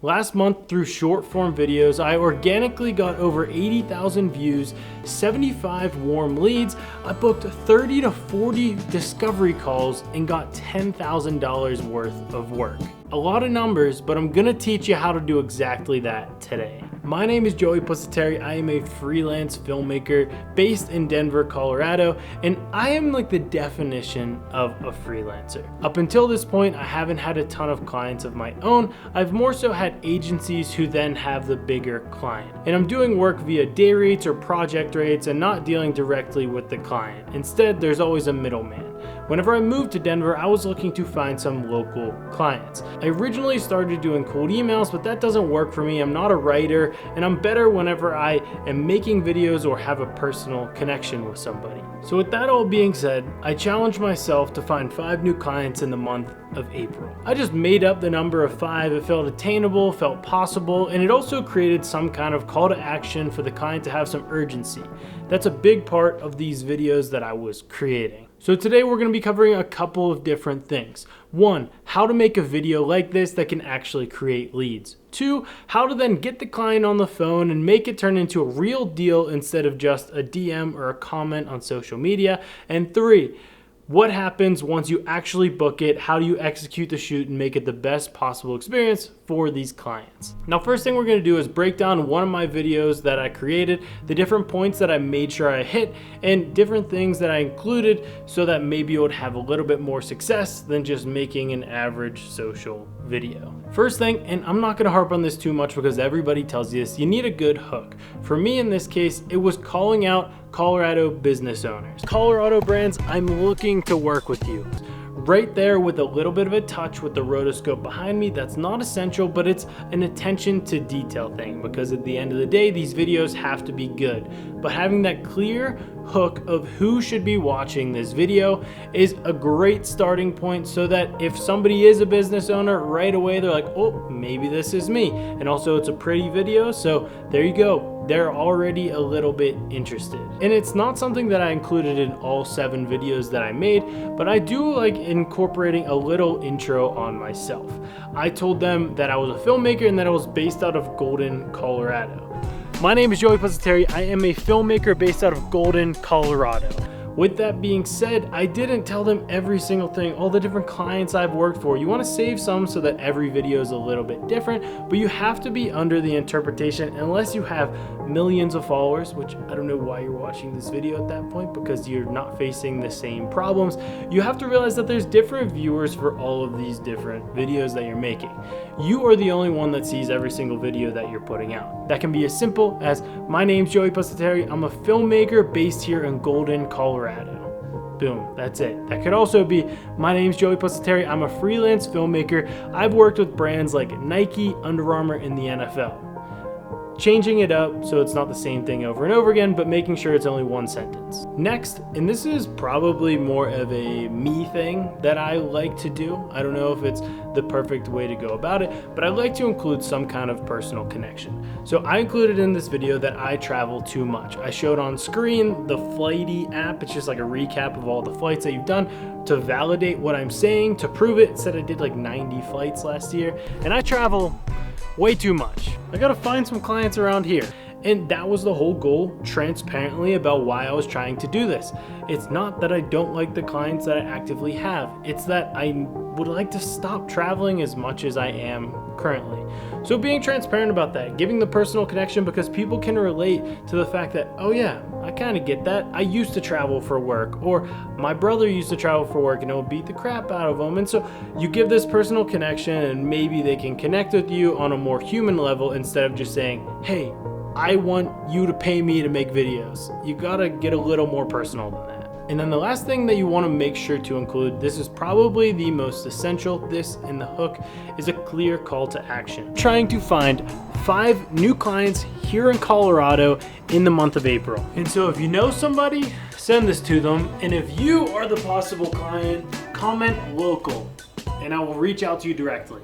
Last month, through short form videos, I organically got over 80,000 views, 75 warm leads, I booked 30 to 40 discovery calls, and got $10,000 worth of work. A lot of numbers, but I'm gonna teach you how to do exactly that today. My name is Joey Pusateri. I am a freelance filmmaker based in Denver, Colorado, and I am like the definition of a freelancer. Up until this point, I haven't had a ton of clients of my own. I've more so had agencies who then have the bigger client. And I'm doing work via day rates or project rates and not dealing directly with the client. Instead, there's always a middleman. Whenever I moved to Denver, I was looking to find some local clients. I originally started doing cold emails, but that doesn't work for me. I'm not a writer, and I'm better whenever I am making videos or have a personal connection with somebody. So with that all being said, I challenged myself to find 5 new clients in the month of April. I just made up the number of 5. It felt attainable, felt possible, and it also created some kind of call to action for the client to have some urgency. That's a big part of these videos that I was creating. So today we're going to be covering a couple of different things. 1, how to make a video like this that can actually create leads. 2, how to then get the client on the phone and make it turn into a real deal instead of just a DM or a comment on social media. And 3, what happens once you actually book it? How do you execute the shoot and make it the best possible experience for these clients? Now, first thing we're gonna do is break down one of my videos that I created, the different points that I made sure I hit, and different things that I included so that maybe it would have a little bit more success than just making an average social video. First thing, and I'm not gonna harp on this too much because everybody tells you this, you need a good hook. For me in this case, it was calling out Colorado business owners. Colorado brands, I'm looking to work with you. Right there with a little bit of a touch with the rotoscope behind me. That's not essential, but it's an attention to detail thing because at the end of the day, these videos have to be good. But having that clear hook of who should be watching this video is a great starting point so that if somebody is a business owner, right away they're like, oh, maybe this is me. And also it's a pretty video, so there you go. They're already a little bit interested. And it's not something that I included in all 7 videos that I made, but I do like incorporating a little intro on myself. I told them that I was a filmmaker and that I was based out of Golden, Colorado. My name is Joey Pusateri. I am a filmmaker based out of Golden, Colorado. With that being said, I didn't tell them every single thing, all the different clients I've worked for. You want to save some so that every video is a little bit different, but you have to be under the interpretation unless you have millions of followers, which I don't know why you're watching this video at that point because you're not facing the same problems. You have to realize that there's different viewers for all of these different videos that you're making. You are the only one that sees every single video that you're putting out. That can be as simple as, my name's Joey Pusateri. I'm a filmmaker based here in Golden, Colorado. Boom, that's it. That could also be, my name's Joey Pusateri. I'm a freelance filmmaker. I've worked with brands like Nike, Under Armour, and the NFL. Changing it up so it's not the same thing over and over again, but making sure it's only one sentence. Next, and this is probably more of a me thing that I like to do. I don't know if it's the perfect way to go about it, but I like to include some kind of personal connection. So I included in this video that I travel too much. I showed on screen the Flighty app. It's just like a recap of all the flights that you've done to validate what I'm saying, to prove it. It said I did like 90 flights last year, and I travel way too much. I gotta find some clients around here. And that was the whole goal, transparently about why I was trying to do this. It's not that I don't like the clients that I actively have. It's that I would like to stop traveling as much as I am currently. So being transparent about that, giving the personal connection because people can relate to the fact that, oh yeah, I kind of get that. I used to travel for work, or my brother used to travel for work and it would beat the crap out of them. And so you give this personal connection and maybe they can connect with you on a more human level instead of just saying, hey, I want you to pay me to make videos. You gotta get a little more personal than that. And then the last thing that you want to make sure to include, this is probably the most essential, this in the hook, is a clear call to action. Trying to find 5 new clients here in Colorado in the month of April. And so if you know somebody, send this to them. And if you are the possible client, comment local and I will reach out to you directly.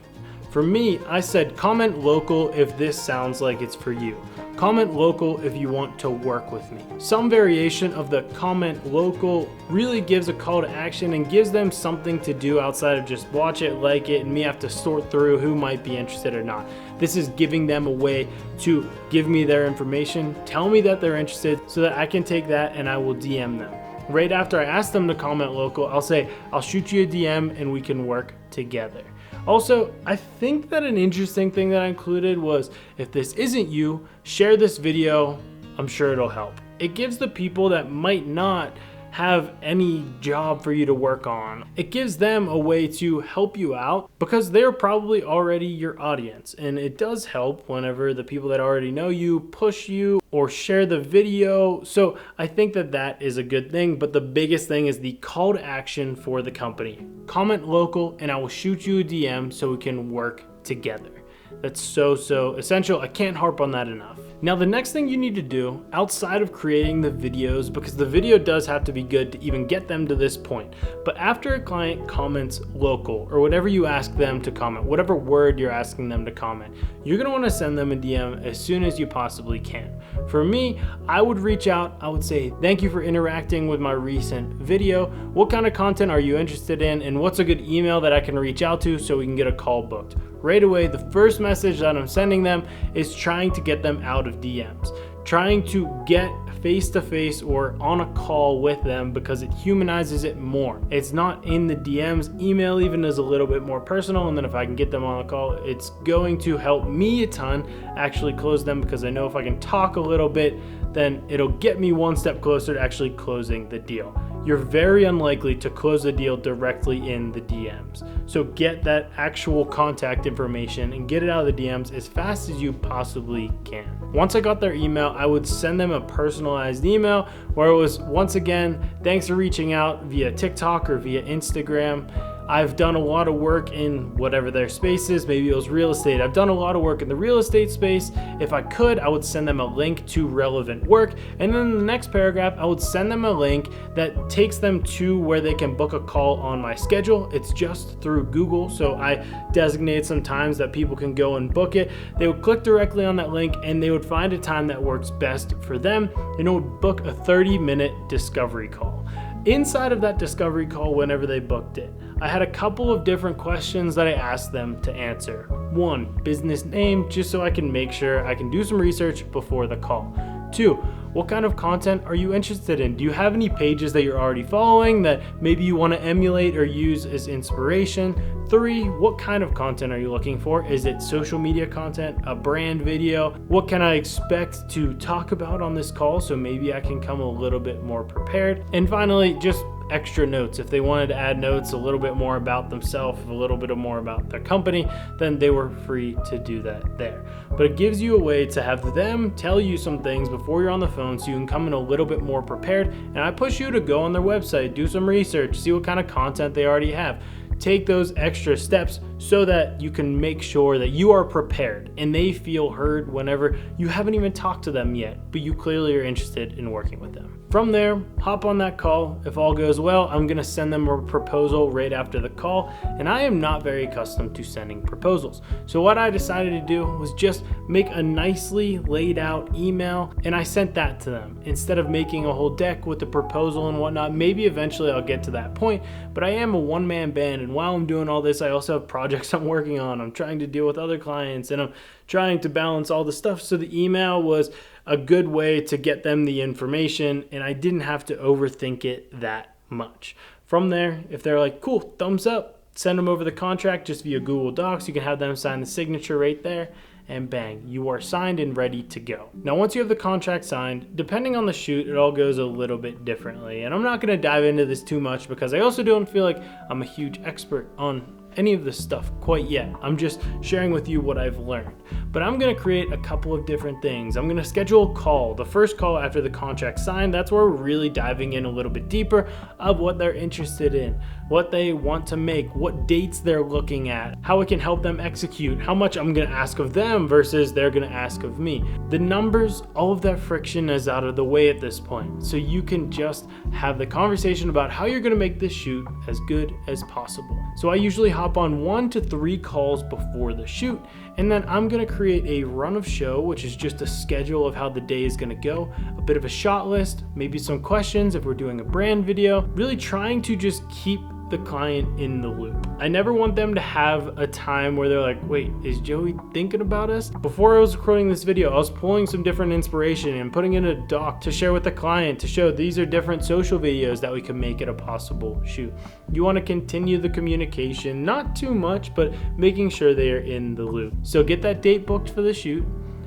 For me, I said comment local if this sounds like it's for you. Comment local if you want to work with me. Some variation of the comment local really gives a call to action and gives them something to do outside of just watch it, like it, and me have to sort through who might be interested or not. This is giving them a way to give me their information, tell me that they're interested so that I can take that and I will DM them. Right after I ask them to comment local, I'll say, I'll shoot you a DM and we can work together. Also, I think that an interesting thing that I included was, if this isn't you, share this video, I'm sure it'll help. It gives the people that might not have any job for you to work on, it gives them a way to help you out because they're probably already your audience. And it does help whenever the people that already know you push you or share the video. So I think that that is a good thing. But the biggest thing is the call to action for the company. Comment local and I will shoot you a DM so we can work together. That's so essential. I can't harp on that enough. Now, the next thing you need to do outside of creating the videos, because the video does have to be good to even get them to this point, but after a client comments local or whatever you ask them to comment, whatever word you're asking them to comment, you're gonna wanna send them a DM as soon as you possibly can. For me, I would reach out, I would say, thank you for interacting with my recent video. What kind of content are you interested in? And what's a good email that I can reach out to so we can get a call booked? Right away, the first message that I'm sending them is trying to get them out of DMs, trying to get face-to-face or on a call with them because it humanizes it more. It's not in the DMs. Email even is a little bit more personal, and then if I can get them on a call, it's going to help me a ton actually close them, because I know if I can talk a little bit, then it'll get me one step closer to actually closing the deal. You're very unlikely to close a deal directly in the DMs. So get that actual contact information and get it out of the DMs as fast as you possibly can. Once I got their email, I would send them a personalized email where it was, once again, thanks for reaching out via TikTok or via Instagram. I've done a lot of work in whatever their space is. Maybe it was real estate. I've done a lot of work in the real estate space. If I could, I would send them a link to relevant work. And then in the next paragraph, I would send them a link that takes them to where they can book a call on my schedule. It's just through Google. So I designate some times that people can go and book it. They would click directly on that link and they would find a time that works best for them. And it would book a 30-minute discovery call. Inside of that discovery call, whenever they booked it, I had a couple of different questions that I asked them to answer. One, business name, just so I can make sure I can do some research before the call. Two, what kind of content are you interested in? Do you have any pages that you're already following that maybe you want to emulate or use as inspiration? Three, what kind of content are you looking for? Is it social media content, a brand video? What can I expect to talk about on this call so maybe I can come a little bit more prepared? And finally, just extra notes. If they wanted to add notes a little bit more about themselves, a little bit more about their company, then they were free to do that there. But it gives you a way to have them tell you some things before you're on the phone so you can come in a little bit more prepared. And I push you to go on their website, do some research, see what kind of content they already have. Take those extra steps so that you can make sure that you are prepared and they feel heard whenever you haven't even talked to them yet, but you clearly are interested in working with them. From there, hop on that call. If all goes well, I'm gonna send them a proposal right after the call, and I am not very accustomed to sending proposals. So what I decided to do was just make a nicely laid out email, and I sent that to them. Instead of making a whole deck with the proposal and whatnot, maybe eventually I'll get to that point, but I am a one-man band, and while I'm doing all this, I also have projects I'm working on. I'm trying to deal with other clients, and I'm trying to balance all the stuff. So the email was a good way to get them the information, and I didn't have to overthink it that much. From there, if they're like, cool, thumbs up, send them over the contract just via Google Docs. You can have them sign the signature right there, and bang, you are signed and ready to go. Now, once you have the contract signed, depending on the shoot, it all goes a little bit differently. And I'm not gonna dive into this too much because I also don't feel like I'm a huge expert on any of this stuff quite yet. I'm just sharing with you what I've learned. But I'm gonna create a couple of different things. I'm gonna schedule a call, the first call after the contract signed. That's where we're really diving in a little bit deeper of what they're interested in, what they want to make, what dates they're looking at, how it can help them execute, how much I'm gonna ask of them versus they're gonna ask of me. The numbers, all of that friction is out of the way at this point. So you can just have the conversation about how you're gonna make this shoot as good as possible. So I usually hop on 1 to 3 calls before the shoot, And then I'm gonna create a run of show, which is just a schedule of how the day is gonna go, a bit of a shot list, maybe some questions if we're doing a brand video, really trying to just keep the client in the loop. I never want them to have a time where they're like, wait, is Joey thinking about us? Before I was recording this video, I was pulling some different inspiration and putting in a doc to share with the client to show these are different social videos that we can make it a possible shoot. You want to continue the communication, not too much, but making sure they are in the loop. So get that date booked for the shoot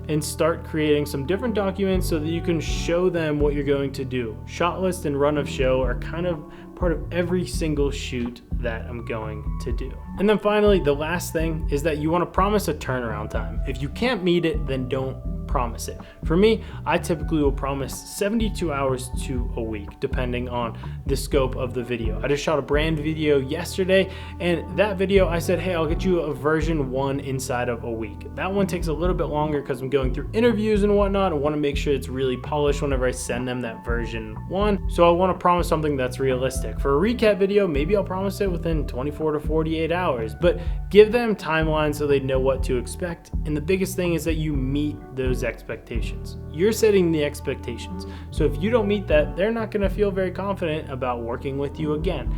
and start creating some different documents so that you can show them what you're going to do. Shot list and run of show are kind of part of every single shoot that I'm going to do. And then finally, the last thing is that you want to promise a turnaround time. If you can't meet it, then don't promise it. For me, I typically will promise 72 hours to a week, depending on the scope of the video. I just shot a brand video yesterday, and that video I said, hey, I'll get you a version 1 inside of a week. That one takes a little bit longer because I'm going through interviews and whatnot. I want to make sure it's really polished whenever I send them that version 1. So I want to promise something that's realistic. For a recap video, maybe I'll promise it within 24 to 48 hours, but give them timelines so they know what to expect. And the biggest thing is that you meet those expectations. You're setting the expectations. So if you don't meet that, they're not going to feel very confident about working with you again.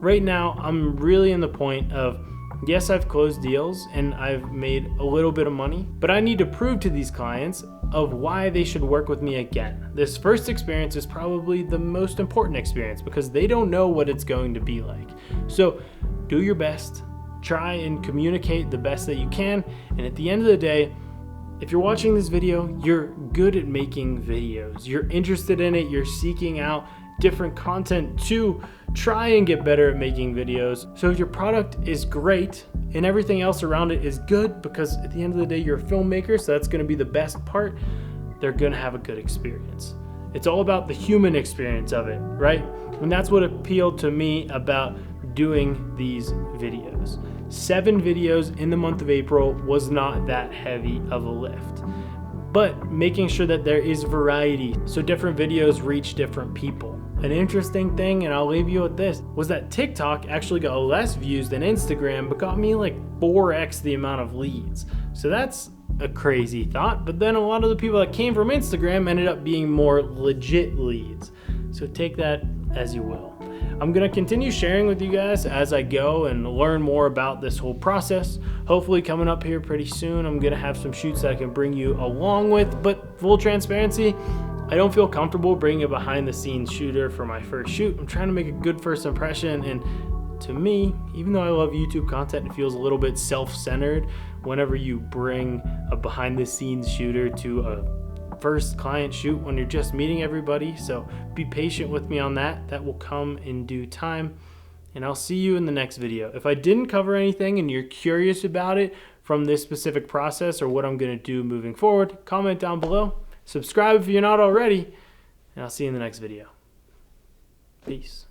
Right now, I'm really in the point of, yes, I've closed deals and I've made a little bit of money, but I need to prove to these clients of why they should work with me again. This first experience is probably the most important experience because they don't know what it's going to be like. So do your best, try and communicate the best that you can, and at the end of the day, if you're watching this video, you're good at making videos. You're interested in it, you're seeking out different content to try and get better at making videos. So if your product is great and everything else around it is good, because at the end of the day, you're a filmmaker, so that's gonna be the best part, they're gonna have a good experience. It's all about the human experience of it, right? And that's what appealed to me about doing these videos. 7 videos in the month of April was not that heavy of a lift, but making sure that there is variety so different videos reach different people. An interesting thing, and I'll leave you with this, was that TikTok actually got less views than Instagram, but got me like 4x the amount of leads. So that's a crazy thought, but then a lot of the people that came from Instagram ended up being more legit leads. So take that as you will. I'm gonna continue sharing with you guys as I go and learn more about this whole process. Hopefully coming up here pretty soon, I'm gonna have some shoots that I can bring you along with, but full transparency, I don't feel comfortable bringing a behind the scenes shooter for my first shoot. I'm trying to make a good first impression, and to me, even though I love YouTube content, it feels a little bit self-centered whenever you bring a behind the scenes shooter to a first client shoot when you're just meeting everybody. So be patient with me on that. That will come in due time, and I'll see you in the next video. If I didn't cover anything and you're curious about it from this specific process or what I'm gonna do moving forward, comment down below. Subscribe if you're not already, and I'll see you in the next video. Peace.